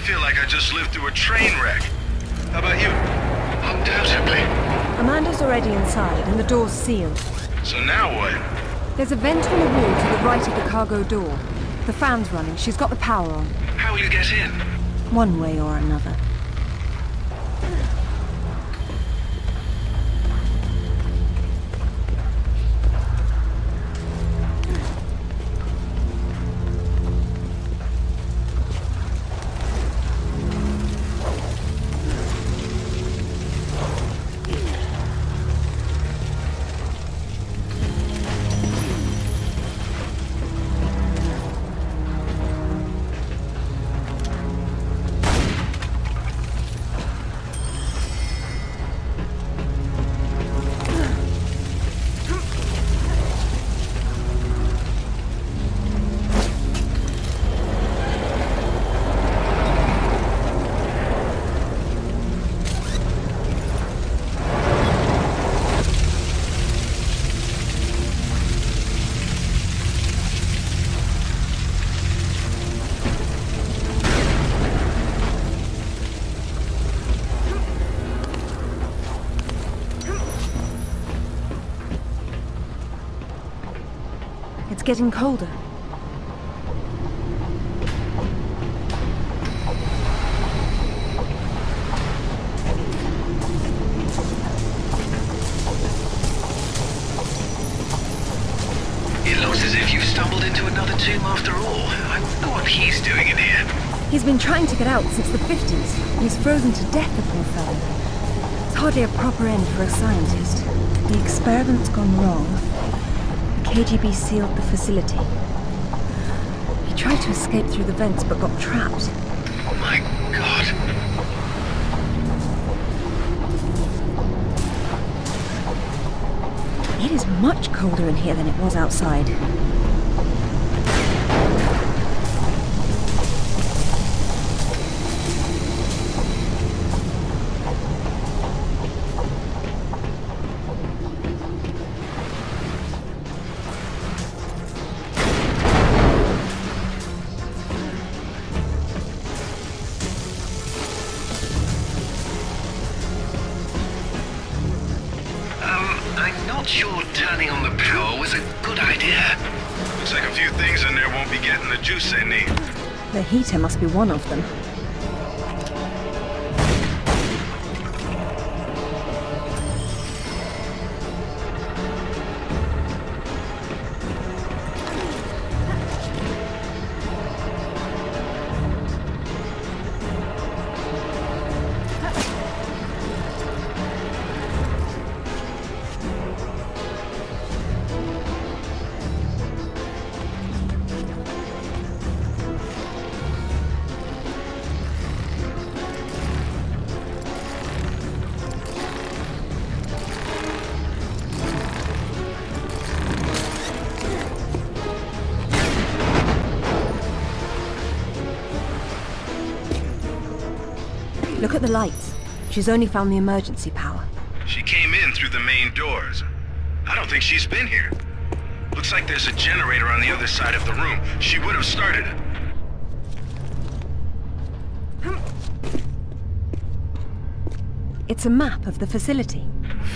feel like I just lived through a train wreck. How about you? Undoubtedly. Amanda's already inside, and the door's sealed. So now what? There's a vent on the wall to the right of the cargo door. The fan's running. She's got the power on. How will you get in? One way or another. It's getting colder. It looks as if you've stumbled into another tomb after all. I wonder what he's doing in here. He's been trying to get out since the 50s. He's frozen to death, the poor fellow. It's hardly a proper end for a scientist. The experiment's gone wrong. The KGB sealed the facility. He tried to escape through the vents, but got trapped. Oh my God. It is much colder in here than it was outside. I'm not sure turning on the power was a good idea. Looks like a few things in there won't be getting the juice they need. The heater must be one of them. Look at the lights. She's only found the emergency power. She came in through the main doors. I don't think she's been here. Looks like there's a generator on the other side of the room. She would have started it. It's a map of the facility.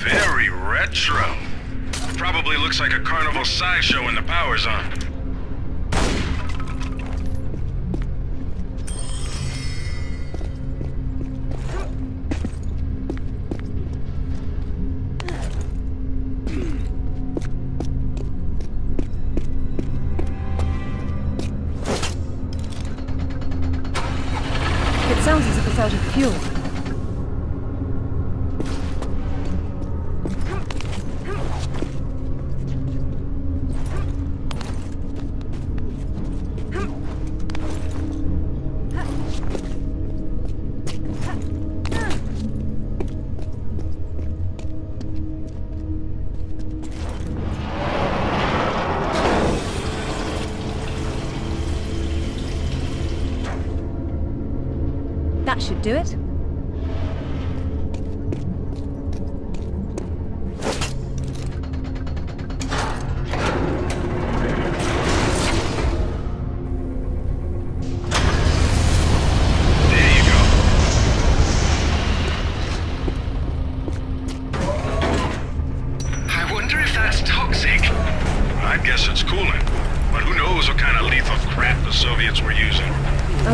Very retro. Probably looks like a carnival sideshow when the power's on. It sounds as if it's out of fuel. That should do it.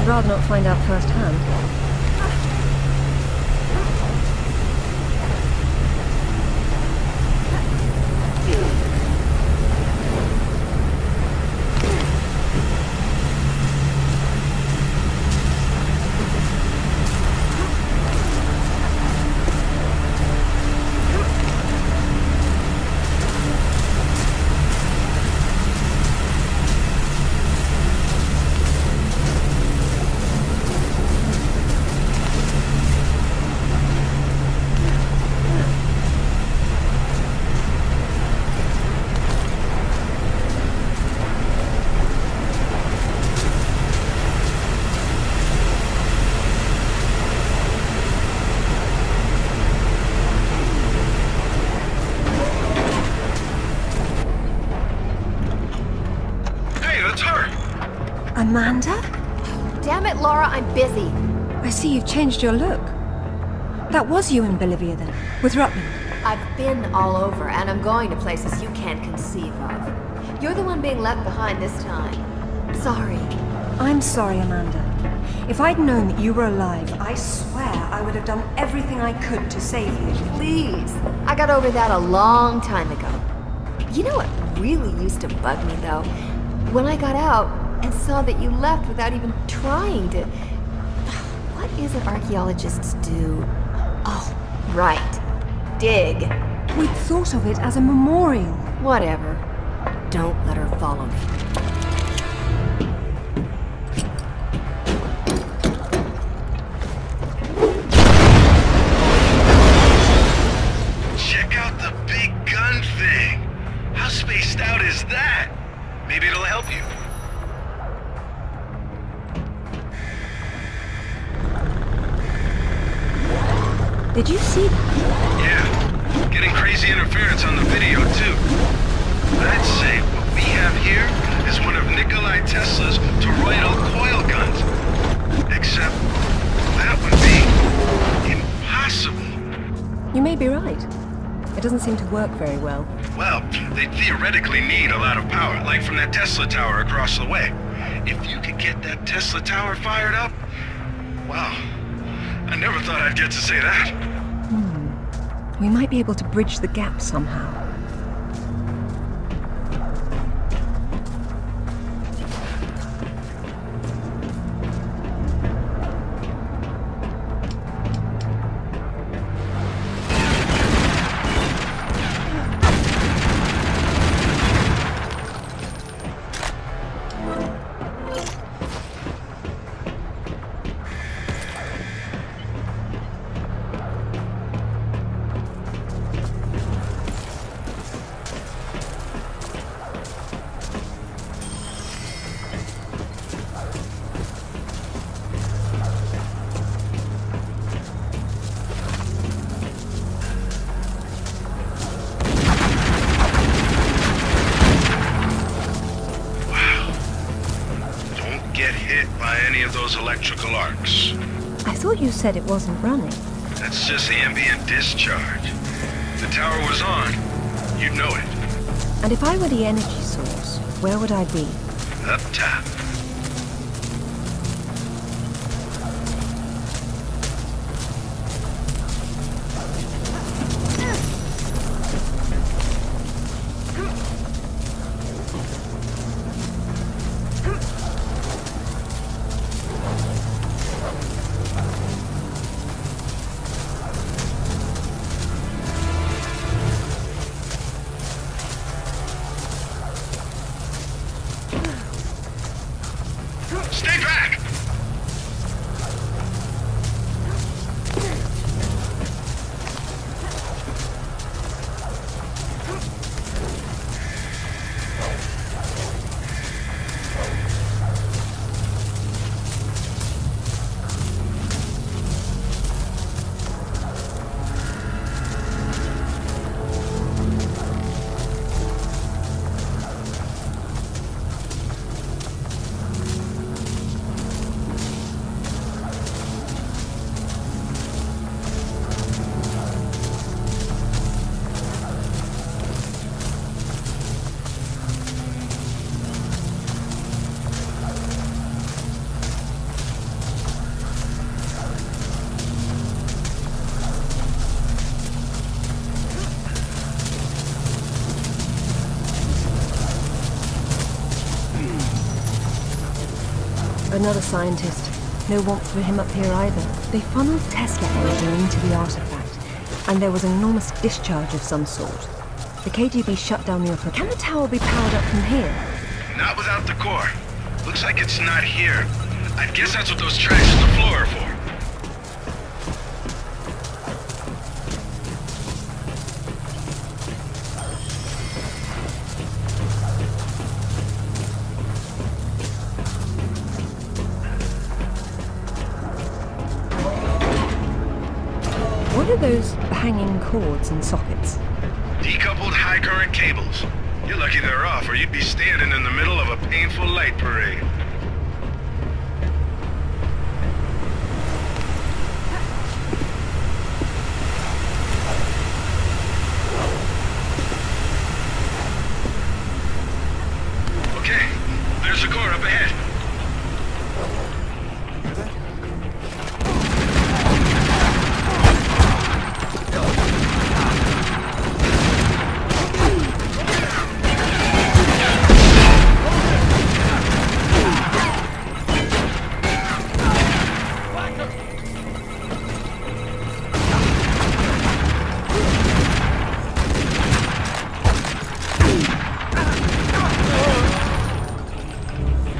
I'd rather not find out firsthand. Amanda? Damn it, Lara, I'm busy. I see you've changed your look. That was you in Bolivia then, with Rutland. I've been all over, and I'm going to places you can't conceive of. You're the one being left behind this time. Sorry. I'm sorry, Amanda. If I'd known that you were alive, I swear I would have done everything I could to save you. Please. I got over that a long time ago. You know what really used to bug me, though? When I got out and saw that you left without even trying to... What is it archaeologists do? Oh, right. Dig. We'd thought of it as a memorial. Whatever. Don't let her follow me. Check out the big gun thing. How spaced out is that? Maybe it'll help you. Did you see that? Yeah, getting crazy interference on the video too. But I'd say what we have here is one of Nikolai Tesla's toroidal coil guns. Except that would be impossible. You may be right. It doesn't seem to work very well. Well, they theoretically need a lot of power, like from that Tesla tower across the way. If you could get that Tesla tower fired up, wow. I never thought I'd get to say that. We might be able to bridge the gap somehow. Electrical arcs. I thought you said it wasn't running. That's just ambient discharge. If the tower was on, you'd know it. And if I were the energy source, where would I be? Up top. Another scientist. No warmth for him up here either. They funneled Tesla energy into the artifact, and there was an enormous discharge of some sort. The KGB shut down the operation. Can the tower be powered up from here? Not without the core. Looks like it's not here. I guess that's what those tracks in the floor are for. What are those hanging cords and sockets? Decoupled high current cables. You're lucky they're off, or you'd be standing in the middle of a painful light parade. Okay, there's a core up ahead.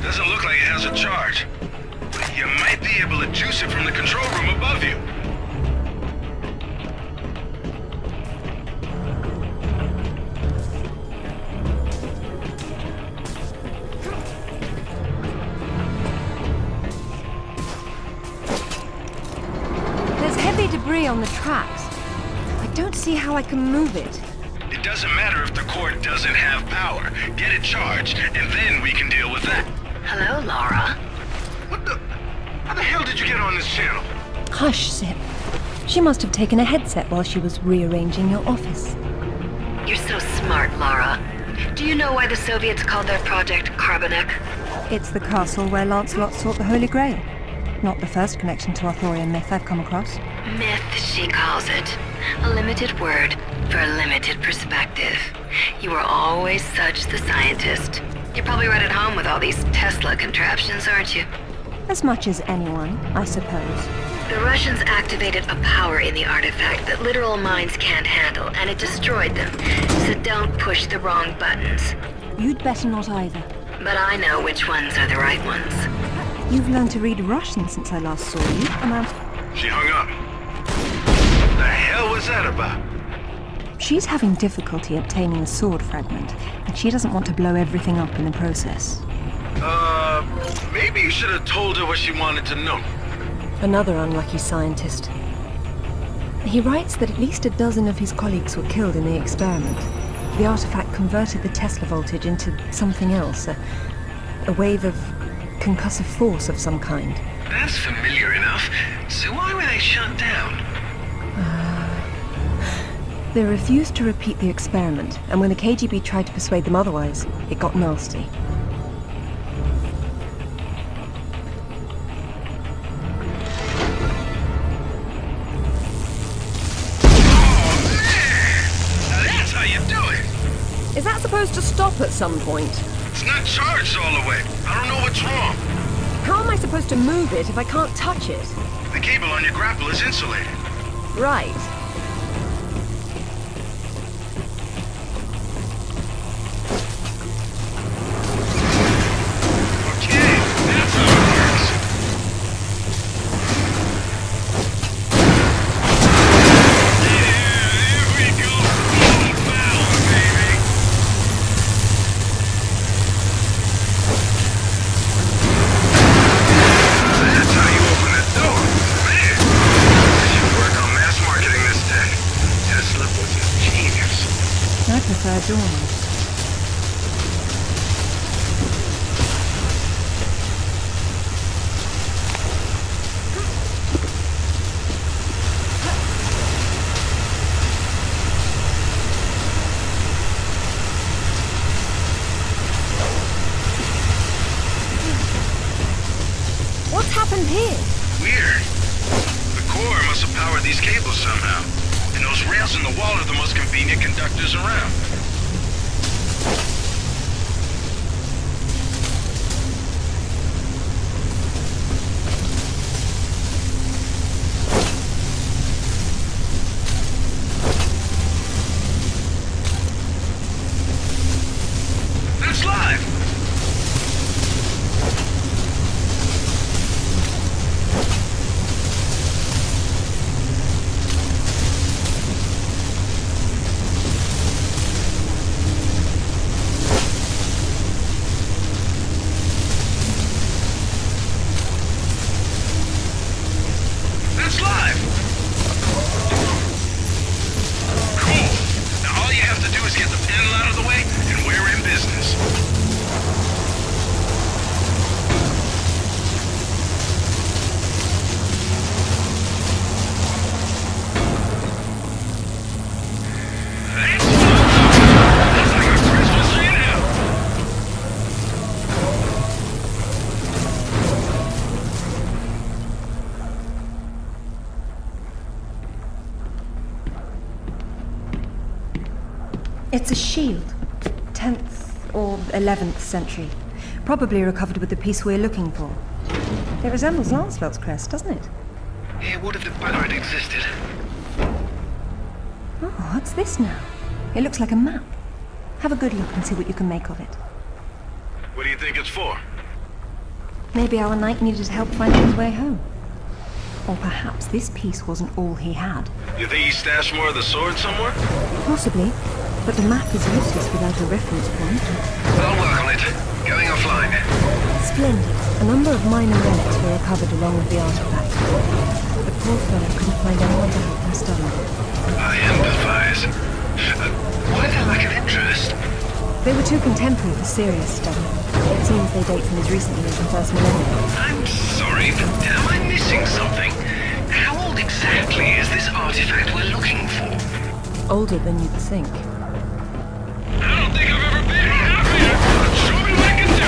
Doesn't look like it has a charge, but you might be able to juice it from the control room above you. There's heavy debris on the tracks. I don't see how I can move it. It doesn't matter if the core doesn't have power. Get it charged, and then we can deal with that. Hello, Lara. What the? How the hell did you get on this channel? Hush, Sip. She must have taken a headset while she was rearranging your office. You're so smart, Lara. Do you know why the Soviets called their project Carbonek? It's the castle where Lancelot sought the Holy Grail. Not the first connection to Arthurian myth I've come across. Myth, she calls it. A limited word for a limited perspective. You were always such the scientist. You're probably right at home with all these Tesla contraptions, aren't you? As much as anyone, I suppose. The Russians activated a power in the artifact that literal minds can't handle, and it destroyed them. So don't push the wrong buttons. You'd better not either. But I know which ones are the right ones. You've learned to read Russian since I last saw you, She hung up. What the hell was that about? She's having difficulty obtaining a sword fragment, and she doesn't want to blow everything up in the process. Maybe you should have told her what she wanted to know. Another unlucky scientist. He writes that at least a dozen of his colleagues were killed in the experiment. The artifact converted the Tesla voltage into something else, a wave of concussive force of some kind. That's familiar enough. So why were they shut down? They refused to repeat the experiment, and when the KGB tried to persuade them otherwise, it got nasty. Is that supposed to stop at some point? It's not charged all the way. I don't know what's wrong. How am I supposed to move it if I can't touch it? The cable on your grapple is insulated. Right. Okay, that's how it works. Yeah, here we go. Full power, baby. That's how you open that door. Man, I should work on mass marketing this tech. Tesla was a genius. I prefer doors. What's happened here? Weird. The core must have powered these cables somehow. And those rails in the wall are the most convenient conductors around. It's a shield. 10th or 11th century. Probably recovered with the piece we're looking for. It resembles Lancelot's crest, doesn't it? Yeah, what if the bugger had existed? Oh, what's this now? It looks like a map. Have a good look and see what you can make of it. What do you think it's for? Maybe our knight needed help finding his way home. Or perhaps this piece wasn't all he had. You think he stashed more of the sword somewhere? Possibly, but the map is useless without a reference point. I'll work on it. Going offline. Splendid. A number of minor relics were recovered along with the artifact. The poor fellow couldn't find anyone to help him study. I empathize. Why the lack of interest? They were too contemporary for serious study. It seems they date from as recently as the first millennium. I'm sorry, but am I missing something? How old exactly is this artifact we're looking for? Older than you'd think. I don't think I've ever been happier! Show me what I can do!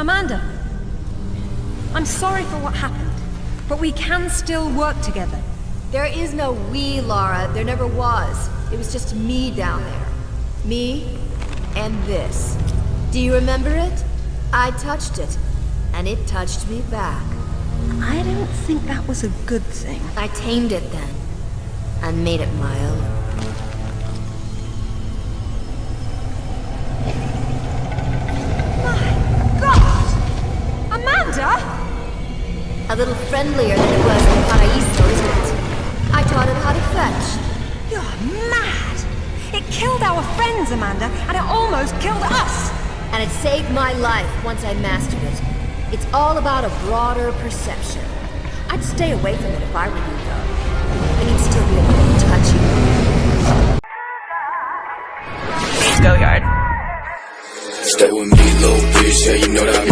Amanda, I'm sorry for what happened, but we can still work together. There is no we, Lara. There never was. It was just me down there. Me and this. Do you remember it? I touched it, and it touched me back. I don't think that was a good thing. I tamed it then, and made it my own. My God! Amanda! A little friendlier than it was in Paraíso, isn't it? I taught it how to fetch. You're mad! It killed our friends, Amanda, and it almost killed us! And it saved my life once I mastered it. It's all about a broader perception. I'd stay away from it if I were you, though. And you'd still be able to touch you. Go yard. Stay with me, little bitch, yeah, you know that I'm